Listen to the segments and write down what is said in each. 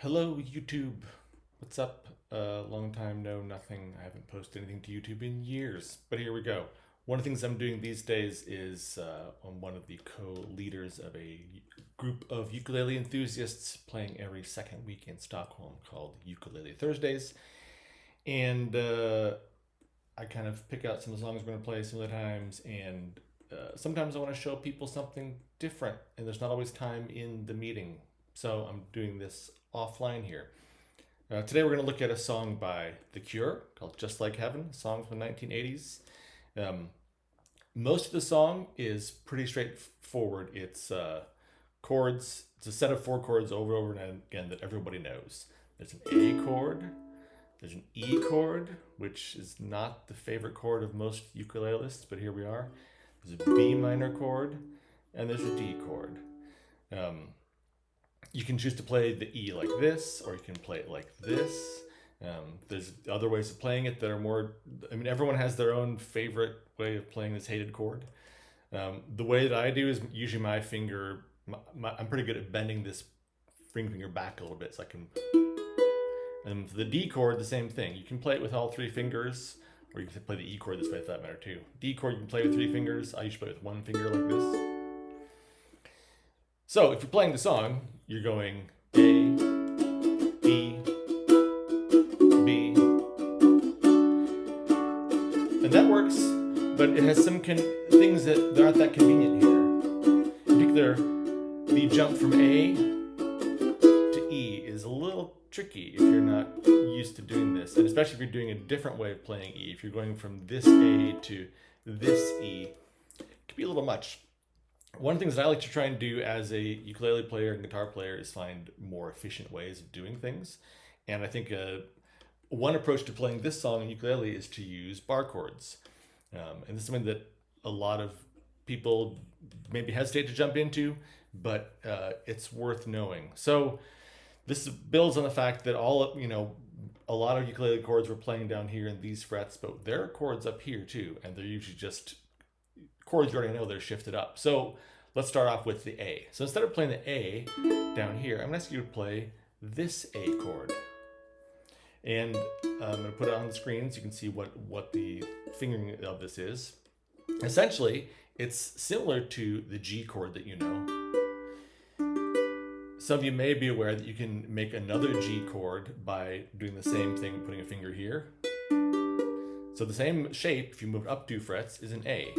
Hello, YouTube. What's up? Long time, no nothing. I haven't posted anything to YouTube in years, but here we go. One of the things I'm doing these days is I'm one of the co-leaders of a group of ukulele enthusiasts playing every second week in Stockholm called Ukulele Thursdays. And I kind of pick out some of the songs we're going to play some of the times, and sometimes I want to show people something different, and there's not always time in the meeting. So I'm doing this offline here. Today we're going to look at a song by The Cure called Just Like Heaven, a song from the 1980s. Most of the song is pretty straightforward. It's chords, it's a set of four chords over and again that everybody knows. There's an A chord, there's an E chord, which is not the favorite chord of most ukulelists, but here we are. There's a B minor chord, and there's a D chord. You can choose to play the E like this, or you can play it like this. There's other ways of playing it that are more, everyone has their own favorite way of playing this hated chord. The way that I do is usually my finger, I'm pretty good at bending this ring finger back a little bit so I can, and for the D chord, the same thing. You can play it with all three fingers, or you can play the E chord this way for that matter too. D chord you can play with three fingers. I usually play with one finger like this. So if you're playing the song, you're going A, E, B, and that works, but it has some things that aren't that convenient here. In particular, the jump from A to E is a little tricky if you're not used to doing this, and especially if you're doing a different way of playing E. If you're going from this A to this E, it can be a little much. One of the things that I like to try and do as a ukulele player and guitar player is find more efficient ways of doing things. And I think one approach to playing this song in ukulele is to use bar chords. And this is something that a lot of people maybe hesitate to jump into, but it's worth knowing. So this builds on the fact that a lot of ukulele chords were playing down here in these frets, but there are chords up here too, and they're usually just chords you already know, they're shifted up. So let's start off with the A. So instead of playing the A down here, I'm going to ask you to play this A chord. And I'm going to put it on the screen so you can see what the fingering of this is. Essentially, it's similar to the G chord that you know. Some of you may be aware that you can make another G chord by doing the same thing, putting a finger here. So the same shape, if you move up 2 frets, is an A.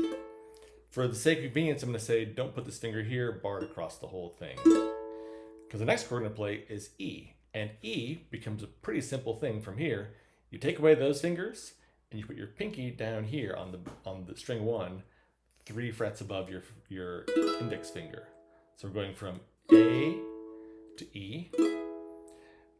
For the sake of convenience, I'm going to say don't put this finger here, bar it across the whole thing. Because the next chord I'm going to play is E. And E becomes a pretty simple thing from here. You take away those fingers, and you put your pinky down here on the string 1, 3 frets above your index finger. So we're going from A to E.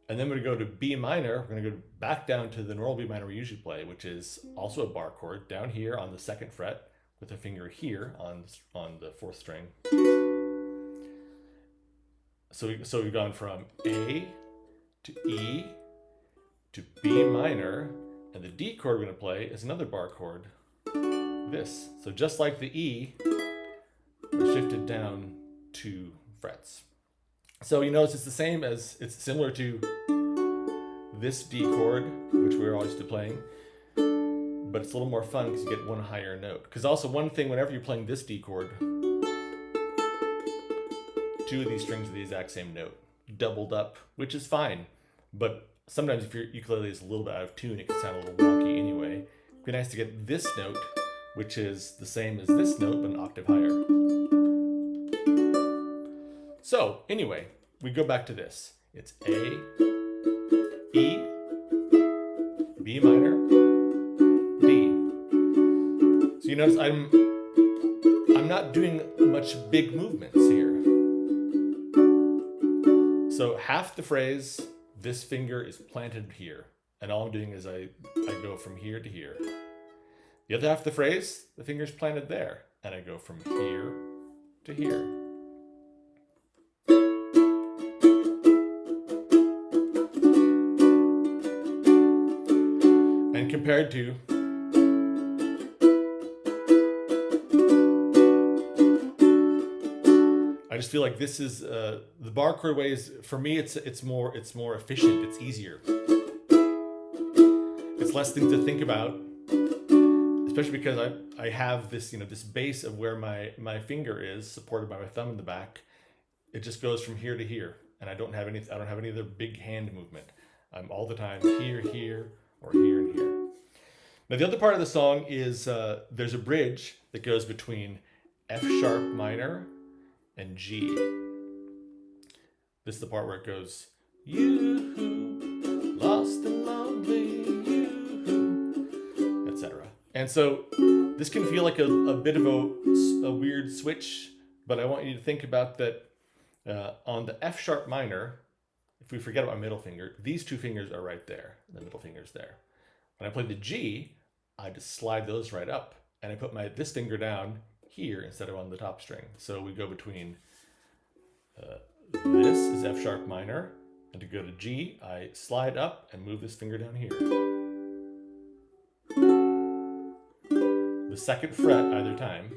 And then we're going to go to B minor. We're going to go back down to the normal B minor we usually play, which is also a bar chord, down here on the 2nd fret, with a finger here on the 4th string. So we've gone from A to E to B minor, and the D chord we're going to play is another bar chord, this. So just like the E, we're shifted down 2 frets. So you notice it's similar to this D chord, which we're always used to playing, but it's a little more fun because you get one higher note. Because also one thing, whenever you're playing this D chord, 2 of these strings are the exact same note, doubled up, which is fine. But sometimes if your ukulele is a little bit out of tune, it can sound a little wonky anyway. It'd be nice to get this note, which is the same as this note, but an octave higher. So anyway, we go back to this. It's A, E, B minor, D. So you notice I'm not doing much big movements here. So half the phrase, this finger is planted here, and all I'm doing is I go from here to here. The other half of the phrase, the finger's planted there, and I go from here to here. And compared to I I just feel like this is the bar chord way is, for me, it's more efficient. It's easier. It's less things to think about, especially because I have this, this base of where my finger is supported by my thumb in the back. It just goes from here to here, and I don't have any other big hand movement. I'm all the time here, here, or here and here. Now the other part of the song is there's a bridge that goes between F sharp minor and G. This is the part where it goes, you lost and lonely, you, etc. And so this can feel like a bit of a weird switch, but I want you to think about that on the F sharp minor, if we forget about my middle finger, these two fingers are right there. The middle finger's there. When I play the G, I just slide those right up, and I put this finger down here instead of on the top string. So we go between this is F sharp minor, and to go to G, I slide up and move this finger down here. The second fret either time.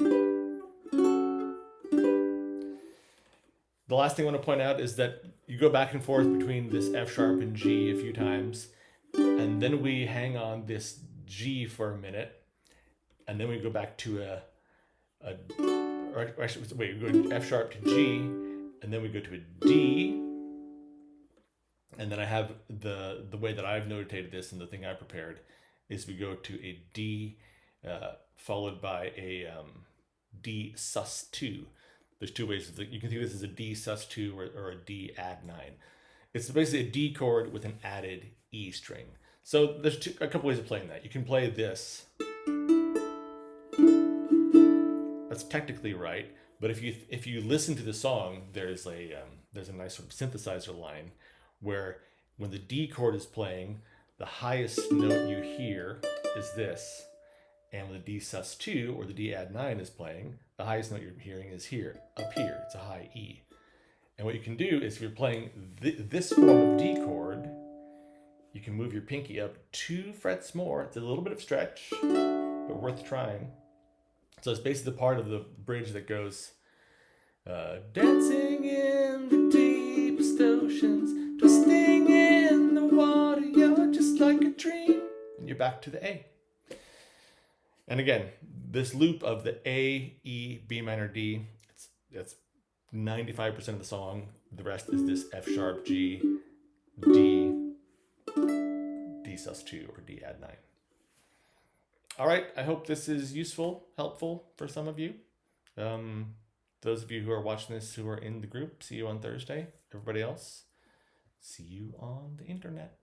The last thing I want to point out is that you go back and forth between this F sharp and G a few times, and then we hang on this G for a minute, and then we go back to we go to F sharp to G, and then we go to a D, and then I have the way that I've notated this, and the thing I prepared is we go to a D followed by a D sus2. There's two ways you can think of this as a D sus2 or a D add 9. It's basically a D chord with an added E string. So there's a couple ways of playing that. You can play this. That's technically right, but if you listen to the song, there's a nice sort of synthesizer line where when the D chord is playing, the highest note you hear is this, and when the D sus2 or the D add 9 is playing, the highest note you're hearing is here, up here. It's a high E. And what you can do is, if you're playing this form of D chord, you can move your pinky up 2 frets more. It's a little bit of stretch, but worth trying. So it's basically the part of the bridge that goes, dancing in the deepest oceans, twisting in the water, you're just like a dream. And you're back to the A. And again, this loop of the A, E, B minor, D, that's 95% of the song. The rest is this F sharp, G, D, D sus2, or D add 9. All right, I hope this is useful, helpful for some of you. Those of you who are watching this who are in the group, see you on Thursday. Everybody else, see you on the internet.